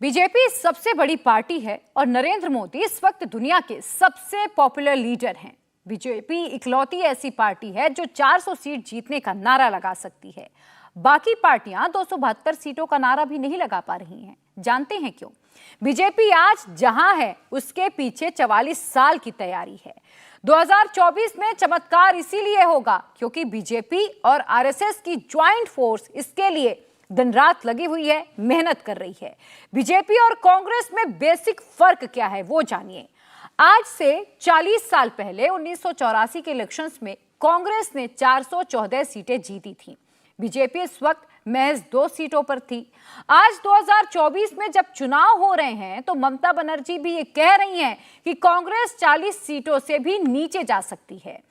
BJP सबसे बड़ी party है और नरेंद्र मोदी इस वक्त दुनिया के सबसे पॉपुलर लीडर हैं। बीजेपी इकलौती ऐसी पार्टी है जो 400 सीट जीतने का नारा लगा सकती है। बाकी पार्टियां 272 सीटों का नारा भी नहीं लगा पा रही हैं। जानते हैं क्यों? बीजेपी आज जहां है उसके पीछे 44 साल की तैयारी है। 2024 में चमत्कार इसीलिए होगा क्योंकि बीजेपी और आरएसएस की ज्वाइंट फोर्स इसके लिए दिन रात लगी हुई है, मेहनत कर रही है। बीजेपी और कांग्रेस में बेसिक फर्क क्या है वो जानिए। आज से 40 साल पहले 1984 के इलेक्शंस में कांग्रेस ने 414 सीटें जीती थीं। बीजेपी इस वक्त महज 2 सीटों पर थी। आज 2024 में जब चुनाव हो रहे हैं तो ममता बनर्जी भी ये कह रही हैं कि कांग्रेस 40 सीटों से भी नीचे जा सकती है।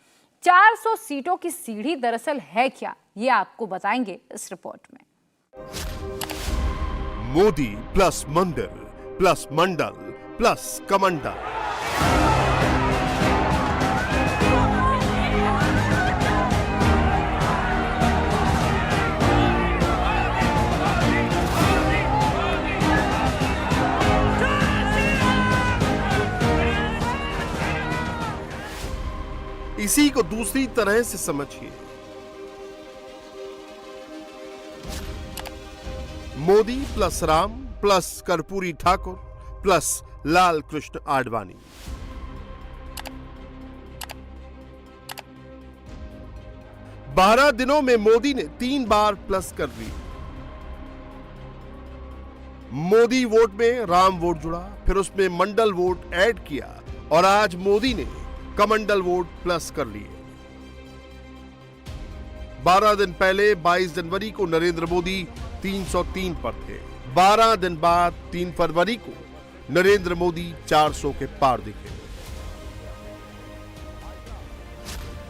400 सीटों की सीढ़ी दरअसल है क्या, ये आपको बताएंगे इस रिपोर्ट में। मोदी प्लस मंदिर प्लस मंडल प्लस कमंडल। इसी को दूसरी तरह से समझिए। Modi plus Ram plus Karpoori Thakur plus Lal Krishna Advani. बारह दिनों में मोदी ने 3 बार प्लस कर ली। मोदी वोट में राम वोट जुड़ा, फिर उसमें मंडल वोट ऐड किया और आज मोदी ने कमंडल वोट प्लस कर लिए। 12 दिन पहले 22 जनवरी को नरेंद्र मोदी 303 पर थे। 12 दिन बाद 3 फरवरी को नरेंद्र मोदी 400 के पार दिखे।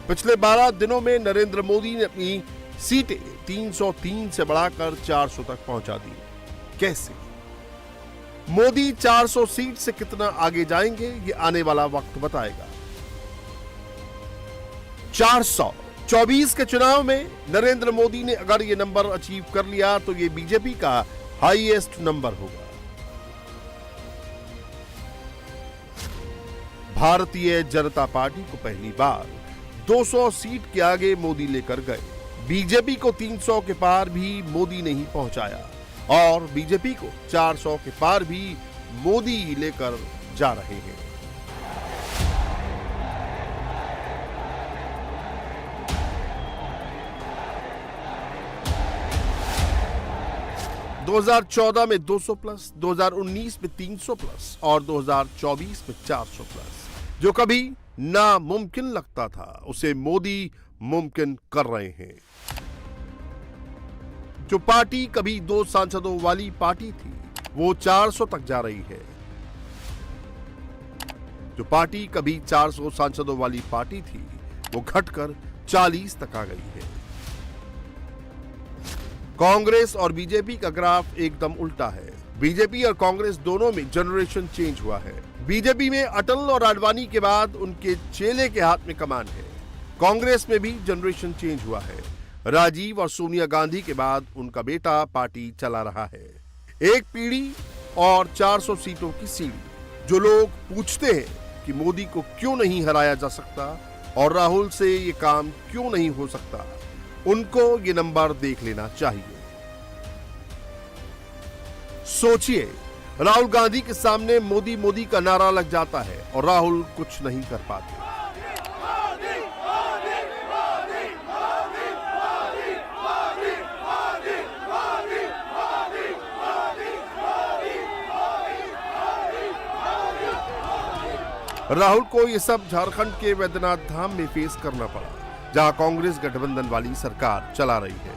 पिछले 12 दिनों में नरेंद्र मोदी ने अपनी सीटें 303 से बढ़ाकर 400 तक पहुंचा दी। कैसे? मोदी 400 सीट से कितना आगे जाएंगे ये आने वाला वक्त बताएगा। 424 के चुनाव में नरेंद्र मोदी ने अगर ये नंबर अचीव कर लिया तो ये बीजेपी का हाईएस्ट नंबर होगा। भारतीय जनता पार्टी को पहली बार 200 सीट के आगे मोदी लेकर गए। बीजेपी को 300 के पार भी मोदी नहीं पहुंचाया और बीजेपी को 400 के पार भी मोदी लेकर जा रहे हैं। – 2014 में 200 प्लस, 2019 में 300 प्लस और 2024 में 400 प्लस। जो कभी नामुमकिन लगता था उसे मोदी मुमकिन कर रहे हैं। जो पार्टी कभी 2 सांसदों वाली पार्टी थी वो 400 तक जा रही है। जो पार्टी कभी 400 सांसदों वाली पार्टी थी वो घटकर 40 तक आ गई है। कांग्रेस और बीजेपी का ग्राफ एकदम उल्टा है। बीजेपी और कांग्रेस दोनों में जनरेशन चेंज हुआ है। बीजेपी में अटल और आडवाणी के बाद उनके चेले के हाथ में कमान है। कांग्रेस में भी जनरेशन चेंज हुआ है। राजीव और सोनिया गांधी के बाद उनका बेटा पार्टी चला रहा है। एक पीढ़ी और 400 सीटों की सीढ़ी। जो लोग पूछते हैं कि मोदी को क्यों नहीं हराया जा सकता और राहुल से ये काम क्यों नहीं हो सकता, उनको ये नंबर देख लेना चाहिए। सोचिए, राहुल गांधी के सामने मोदी मोदी का नारा लग जाता है और राहुल कुछ नहीं कर पाते। राहुल को ये सब झारखंड के वैद्यनाथ धाम में फेस करना पड़ा, जहां कांग्रेस गठबंधन वाली सरकार चला रही है।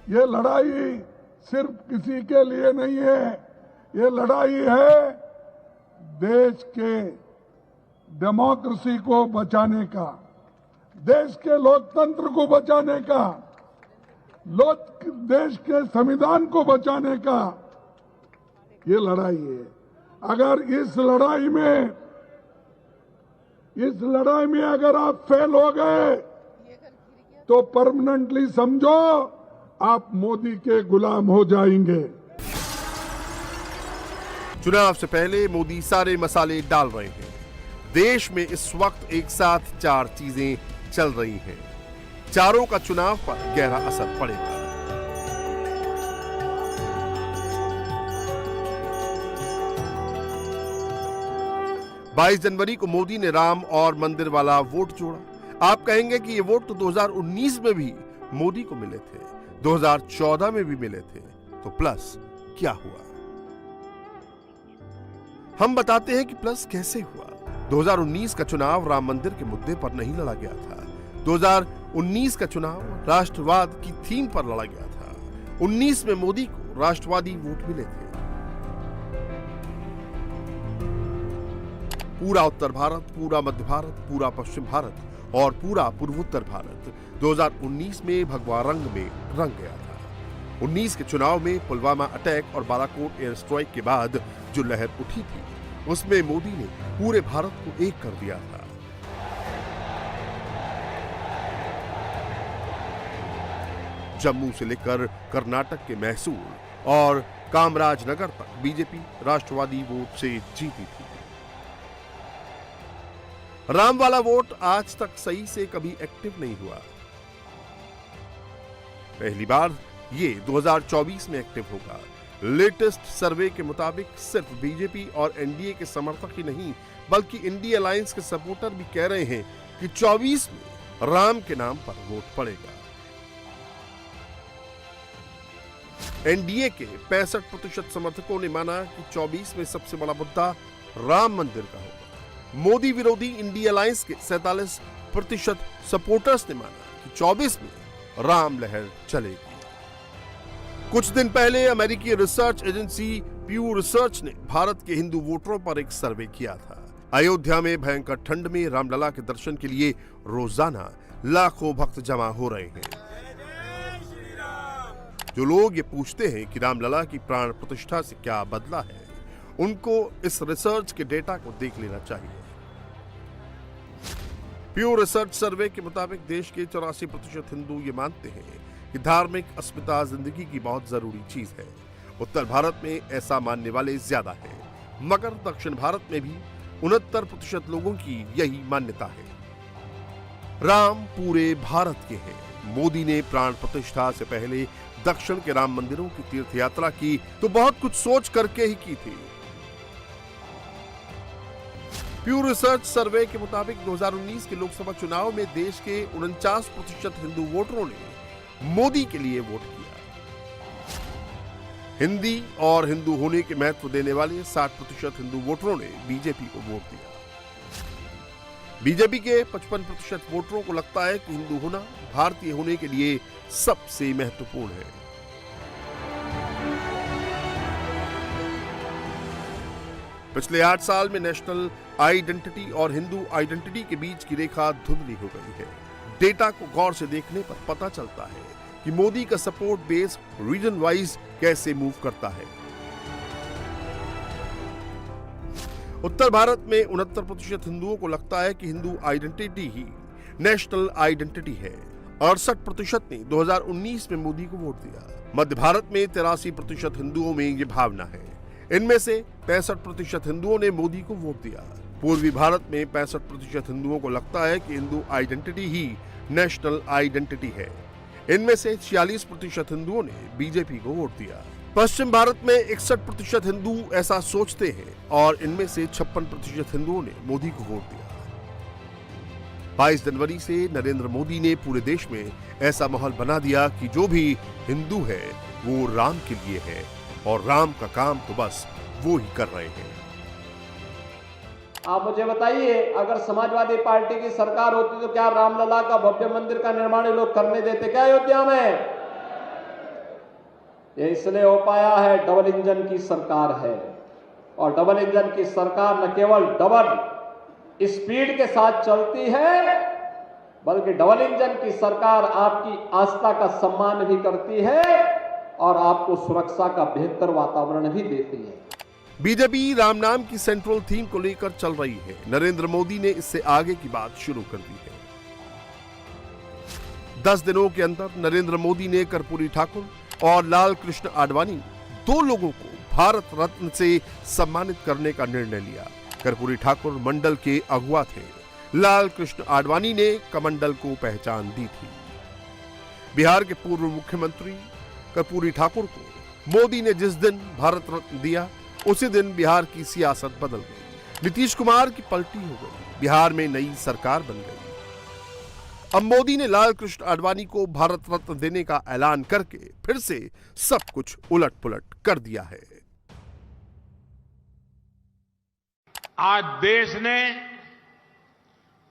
ये लड़ाई सिर्फ किसी के लिए नहीं है, ये लड़ाई है देश के डेमोक्रेसी को बचाने का, देश के लोकतंत्र को बचाने का, देश के संविधान को बचाने का ये लड़ाई है। अगर इस लड़ाई में अगर आप फेल हो गए तो परमानेंटली समझो आप मोदी के गुलाम हो जाएंगे। चुनाव से पहले मोदी सारे मसाले डाल रहे हैं। देश में इस वक्त एक साथ 4 चीजें चल रही हैं। चारों का चुनाव पर गहरा असर पड़ेगा। बाईस जनवरी को मोदी ने राम और मंदिर वाला वोट जोड़ा। आप कहेंगे कि ये वोट तो 2019 में भी मोदी को मिले थे, 2014 में भी मिले थे, तो प्लस क्या हुआ? हम बताते हैं कि प्लस कैसे हुआ। 2019 का चुनाव राम मंदिर के मुद्दे पर नहीं लड़ा गया था। 2019 का चुनाव राष्ट्रवाद की थीम पर लड़ा गया था। 19 में मोदी को राष्ट्रवादी वोट मिले थे। पूरा उत्तर भारत, पूरा मध्य भारत, पूरा पश्चिम भारत और पूरा पूर्वोत्तर भारत 2019 में भगवा रंग में रंग गया था। 19 के चुनाव में पुलवामा अटैक और बालाकोट एयर स्ट्राइक के बाद जो लहर उठी थी, उसमें मोदी ने पूरे भारत को एक कर दिया था। जम्मू से लेकर कर्नाटक के मैसूर और कामराजनगर तक बीजेपी राष्ट्रवादी वोट से जीती थी। राम वाला वोट आज तक सही से कभी एक्टिव नहीं हुआ। पहली बार ये 2024 में एक्टिव होगा। लेटेस्ट सर्वे के मुताबिक सिर्फ बीजेपी और एनडीए के समर्थक ही नहीं, बल्कि इंडिया अलायंस के सपोर्टर भी कह रहे हैं कि 24 में राम के नाम पर वोट पड़ेगा। एनडीए के 65% समर्थकों ने माना कि 24 में सबसे बड़ा मुद्दा राम मंदिर का होगा। मोदी विरोधी इंडिया अलायंस के 47% सपोर्टर्स ने माना कि 24 में राम लहर चलेगी। कुछ दिन पहले अमेरिकी रिसर्च एजेंसी प्यू रिसर्च ने भारत के हिंदू वोटरों पर एक सर्वे किया था। अयोध्या में भयंकर ठंड में रामलला के दर्शन के लिए रोजाना लाखों भक्त जमा हो रहे हैं। जो लोग ये पूछते हैं कि रामलला की प्राण प्रतिष्ठा से क्या बदला है, उनको इस रिसर्च के डेटा को देख लेना चाहिए। प्यू रिसर्च सर्वे के मुताबिक देश के 84% हिंदू ये मानते हैं कि धार्मिक अस्मिता जिंदगी की बहुत जरूरी चीज है। उत्तर भारत में ऐसा मानने वाले ज्यादा हैं, मगर दक्षिण भारत में भी 69% लोगों की यही मान्यता है। राम पूरे भारत के हैं। मोदी ने प्राण प्रतिष्ठा से पहले दक्षिण के राम मंदिरों की तीर्थ यात्रा की तो बहुत कुछ सोच करके ही की थी। प्यू रिसर्च सर्वे के मुताबिक 2019 के लोकसभा चुनाव में देश के 49% हिंदू वोटरों ने मोदी के लिए वोट किया। हिंदी और हिंदू होने के महत्व देने वाले 60% हिंदू वोटरों ने बीजेपी को वोट दिया। बीजेपी के 55% वोटरों को लगता है कि हिंदू होना भारतीय होने के लिए सबसे महत्वपूर्ण है। पिछले 8 साल में नेशनल आइडेंटिटी और हिंदू आइडेंटिटी के बीच की रेखा धुंधली हो गई है। डेटा को गौर से देखने पर पता चलता है कि मोदी का सपोर्ट बेस रीजन वाइज कैसे मूव करता है। उत्तर भारत में 69% हिंदुओं को लगता है कि हिंदू आइडेंटिटी ही नेशनल आइडेंटिटी है। 68% ने 2019 में मोदी को वोट दिया। मध्य भारत में 83% हिंदुओं में ये भावना है। इनमें से 65% हिंदुओं ने मोदी को वोट दिया। पूर्वी भारत में 65% हिंदुओं को लगता है कि हिंदू आइडेंटिटी ही नेशनल आइडेंटिटी है। इनमें से 46% हिंदुओं ने बीजेपी को वोट दिया। पश्चिम भारत में 61% हिंदू ऐसा सोचते हैं और इनमें से 56% हिंदुओं ने मोदी को वोट दिया। 22 जनवरी से नरेंद्र मोदी ने पूरे देश में ऐसा माहौल बना दिया कि जो भी हिंदू है वो राम के लिए है और राम का काम तो बस वो ही कर रहे हैं। आप मुझे बताइए, अगर समाजवादी पार्टी की सरकार होती तो क्या रामलला का भव्य मंदिर का निर्माण लोग करने देते क्या अयोध्या में? ये इसलिए हो पाया है, डबल इंजन की सरकार है। और डबल इंजन की सरकार न केवल डबल स्पीड के साथ चलती है, बल्कि डबल इंजन की सरकार आपकी आस्था का सम्मान भी करती है और आपको सुरक्षा का बेहतर वातावरण भी देती है। बीजेपी राम नाम की सेंट्रल थीम को लेकर चल रही है। नरेंद्र मोदी ने इससे आगे की बात शुरू कर दी है। 10 दिनों के अंदर नरेंद्र मोदी ने कर्पूरी ठाकुर और लाल कृष्ण आडवाणी, 2 लोगों को भारत रत्न से सम्मानित करने का निर्णय लिया। कर्पूरी ठाकुर मंडल के अगुवा थे, लाल कृष्ण आडवाणी ने कमंडल को पहचान दी थी। बिहार के पूर्व मुख्यमंत्री कर्पूरी ठाकुर को मोदी ने जिस दिन भारत रत्न दिया, उसी दिन बिहार की सियासत बदल गई। नीतीश कुमार की पलटी हो गई, बिहार में नई सरकार बन गई। अब मोदी ने लाल कृष्ण आडवाणी को भारत रत्न देने का ऐलान करके फिर से सब कुछ उलट पुलट कर दिया है। आज देश ने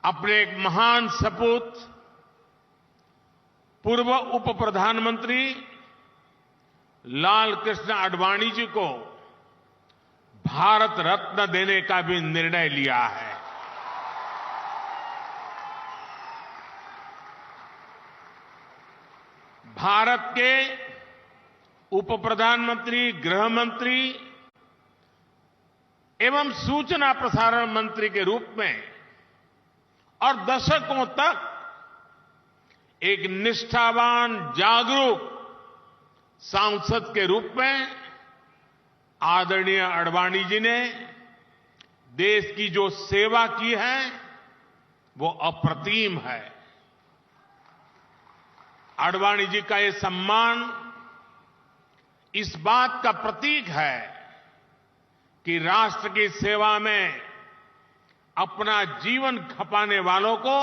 अपने एक महान सपूत पूर्व उप प्रधानमंत्री लाल कृष्ण आडवाणी जी को भारत रत्न देने का भी निर्णय लिया है। भारत के उप प्रधानमंत्री, गृह मंत्री एवं सूचना प्रसारण मंत्री के रूप में और दशकों तक एक निष्ठावान, जागरूक सांसद के रूप में आदरणीय आडवाणी जी ने देश की जो सेवा की है वो अप्रतिम है। आडवाणी जी का ये सम्मान इस बात का प्रतीक है कि राष्ट्र की सेवा में अपना जीवन खपाने वालों को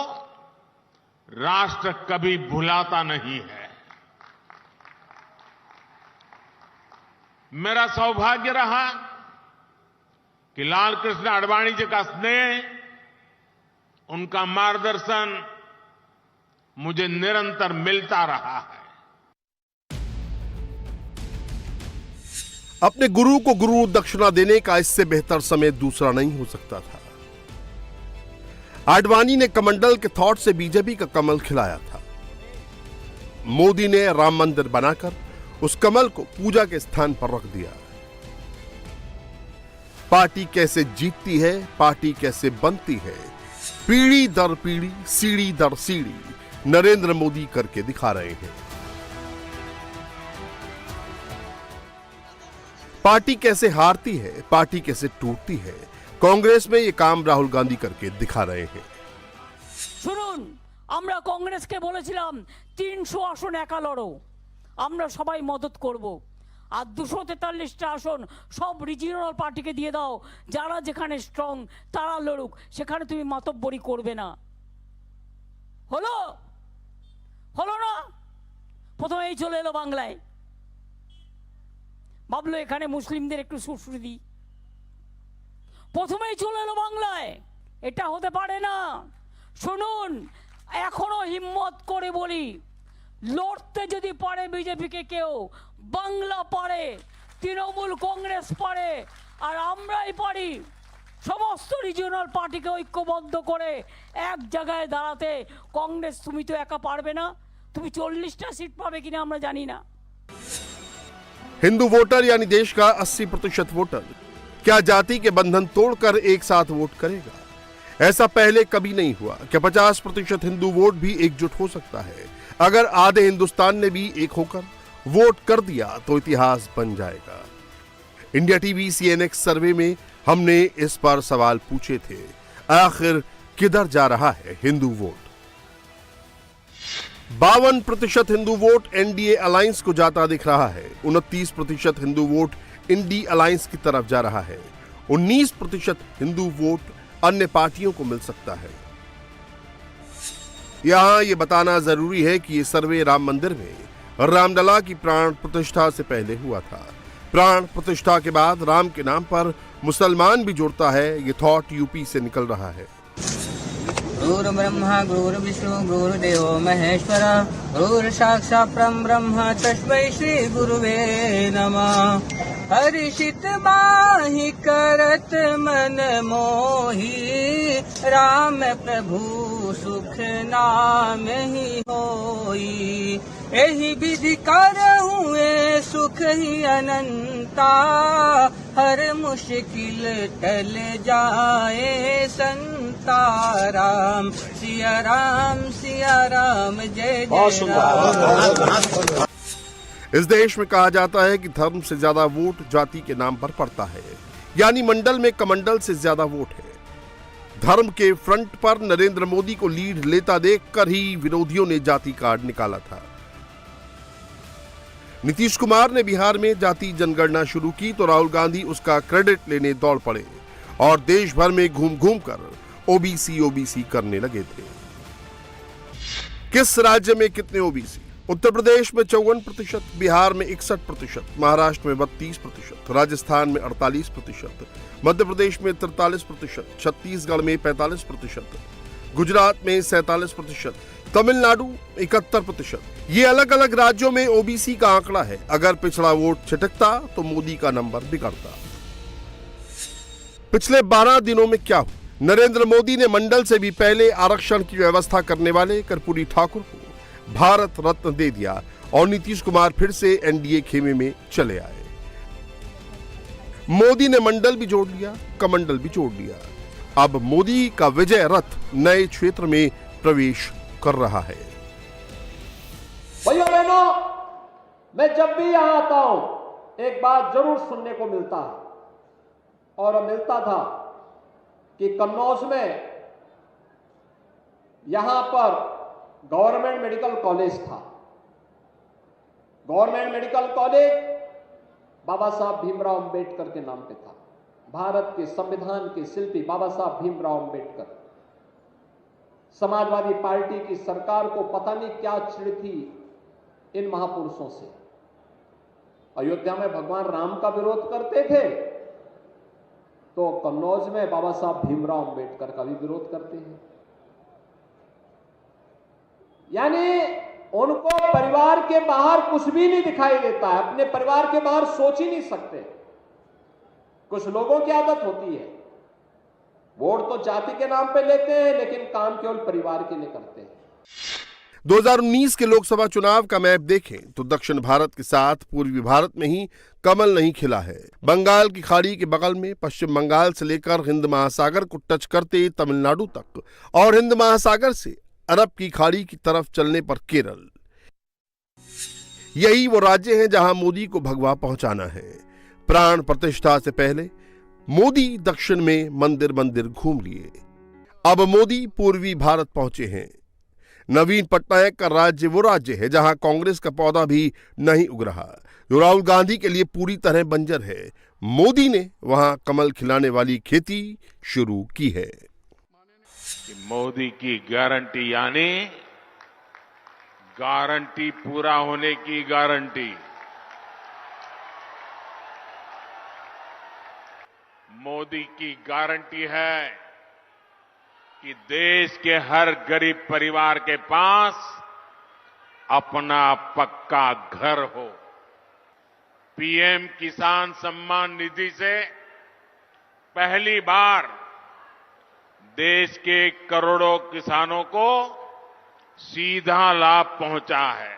राष्ट्र कभी भुलाता नहीं है। मेरा सौभाग्य रहा कि लाल कृष्ण आडवाणी जी का स्नेह, उनका मार्गदर्शन मुझे निरंतर मिलता रहा है। अपने गुरु को गुरु दक्षिणा देने का इससे बेहतर समय दूसरा नहीं हो सकता था। आडवाणी ने कमंडल के थॉट से बीजेपी का कमल खिलाया था। मोदी ने राम मंदिर बनाकर उस कमल को पूजा के स्थान पर रख दिया। पार्टी कैसे जीतती है, पार्टी कैसे बनती है, पीढ़ी दर पीढ़ी, सीढ़ी दर सीढ़ी नरेंद्र मोदी करके दिखा रहे हैं। पार्टी कैसे हारती है, पार्टी कैसे टूटती है, कांग्रेस में ये काम राहुल गांधी करके दिखा रहे हैं। শুনুন, আমরা কংগ্রেসকে বলেছিলাম 300 আসন একা লড়ো, আমরা সবাই মদত করব। আর 243টা আসন সব রিজিওনাল পার্টিকে দিয়ে দাও, যারা যেখানে স্ট্রং তারা লড়ুক, সেখানে তুমি মাতব্বরি করবে না। হলো হলো না? প্রথমেই চলে এলো বাংলায়, ভাবলো এখানে মুসলিমদের একটু সুশ্রী দিই, প্রথমেই চলে এলো বাংলায়। এটা হতে পারে না। শুনুন, এখনো হিম্মত করে বলি, লড়তে যদি পারে বিজেপিকে কেউ, বাংলা পারে, তৃণমূল কংগ্রেস পারে, আর আমরাই পারি সমস্ত রিজিওনাল পার্টিকে ঐক্যবদ্ধ করে এক জায়গায় দাঁড়াতে। কংগ্রেস তুমি তো একা পারবে না, তুমি 40টা সিট পাবে কিনা আমরা জানি না। हिंदू वोटर यानी देश का 80% वोटर क्या जाति के बंधन तोड़कर एक साथ वोट करेगा? ऐसा पहले कभी नहीं हुआ। क्या 50% हिंदू वोट भी एकजुट हो सकता है? अगर आधे हिंदुस्तान ने भी एक होकर वोट कर दिया तो इतिहास बन जाएगा। इंडिया टीवी CNX सर्वे में हमने इस पर सवाल पूछे थे, आखिर किधर जा रहा है Hindu vote? 52% Hindu vote NDA alliance को जाता दिख रहा है। 29% हिंदू वोट इंडी अलायंस की तरफ जा रहा है। 19% हिंदू वोट अन्य पार्टियों को मिल सकता है। यहां यह बताना जरूरी है कि यह सर्वे राम मंदिर में रामलला की प्राण प्रतिष्ठा से पहले हुआ था। प्राण प्रतिष्ठा के बाद राम के नाम पर मुसलमान भी जोड़ता है, ये थॉट यूपी से निकल रहा है। गुरु ब्रह्मा गुरु विष्णु गुरुदेव महेश्वर गुरु साक्षात् परम ब्रह्म तस्मै श्री गुरुवे नमः। हर्षित बाहि करत मन मोही, राम प्रभु सुख नाम ही होई। एहि विधि करहुए सुख ही अनंता, हर मुश्किल टल जाए संता। राम सिया राम जय जय राम। इस देश में कहा जाता है कि धर्म से ज्यादा वोट जाति के नाम पर पड़ता है, यानी मंडल में कमंडल से ज्यादा वोट है। धर्म के फ्रंट पर नरेंद्र मोदी को लीड लेता देखकर ही विरोधियों ने जाति कार्ड निकाला था। नीतीश कुमार ने बिहार में जाति जनगणना शुरू की तो राहुल गांधी उसका क्रेडिट लेने दौड़ पड़े और देश भर में घूम घूम कर ओबीसी करने लगे थे। किस राज्य में कितने ओबीसी? उत्तर प्रदेश में 54%, बिहार में 61%, महाराष्ट्र में 32%, राजस्थान में 48%, मध्य प्रदेश में 43%, छत्तीसगढ़ में 45%, गुजरात में 47%, तमिलनाडु 71%। ये अलग अलग राज्यों में ओबीसी का आंकड़ा है। अगर पिछड़ा वोट छिटकता तो मोदी का नंबर बिगड़ता। पिछले 12 दिनों में क्या हुआ? नरेंद्र मोदी ने मंडल से भी पहले आरक्षण की व्यवस्था करने वाले कर्पूरी ठाकुर को भारत रत्न दे दिया और नीतीश कुमार फिर से एनडीए खेमे में चले आए। मोदी ने मंडल भी जोड़ लिया, कमंडल भी जोड़ लिया। अब मोदी का विजय रथ नए क्षेत्र में प्रवेश कर रहा है। भैया बहनों, मैं जब भी यहां आता हूं एक बात जरूर सुनने को मिलता है और मिलता था कि कन्नौज में यहां पर गवर्नमेंट मेडिकल कॉलेज था। गवर्नमेंट मेडिकल कॉलेज बाबा साहब भीमराव अंबेडकर के नाम पे था। भारत के संविधान के शिल्पी बाबा साहब भीमराव अंबेडकर। समाजवादी पार्टी की सरकार को पता नहीं क्या चिढ़ थी इन महापुरुषों से। अयोध्या में भगवान राम का विरोध करते थे तो कन्नौज में बाबा साहब भीमराव अंबेडकर का भी विरोध करते हैं। यानी उनको परिवार के बाहर कुछ भी नहीं दिखाई देता है, अपने परिवार के बाहर सोच ही नहीं सकते। कुछ लोगों की आदत होती है, वोट तो जाति के नाम पे लेते हैं लेकिन काम केवल परिवार के लिए करते हैं। 2019 के लोकसभा चुनाव का मैप देखें तो दक्षिण भारत के साथ पूर्वी भारत में ही कमल नहीं खिला है। बंगाल की खाड़ी के बगल में पश्चिम बंगाल से लेकर हिंद महासागर को टच करते तमिलनाडु तक और हिंद महासागर से अरब की खाड़ी की तरफ चलने पर केरल, यही वो राज्य हैं जहां मोदी को भगवा पहुंचाना है। प्राण प्रतिष्ठा से पहले मोदी दक्षिण में मंदिर मंदिर घूम लिए। अब मोदी पूर्वी भारत पहुंचे हैं। नवीन पटनायक का राज्य वो राज्य है जहां कांग्रेस का पौधा भी नहीं उग रहा, जो राहुल गांधी के लिए पूरी तरह बंजर है। मोदी ने वहां कमल खिलाने वाली खेती शुरू की है। मोदी की गारंटी यानी गारंटी पूरा होने की गारंटी। मोदी की गारंटी है कि देश के हर गरीब परिवार के पास अपना पक्का घर हो। पीएम किसान सम्मान निधि से पहली बार देश के करोड़ों किसानों को सीधा लाभ पहुंचा है।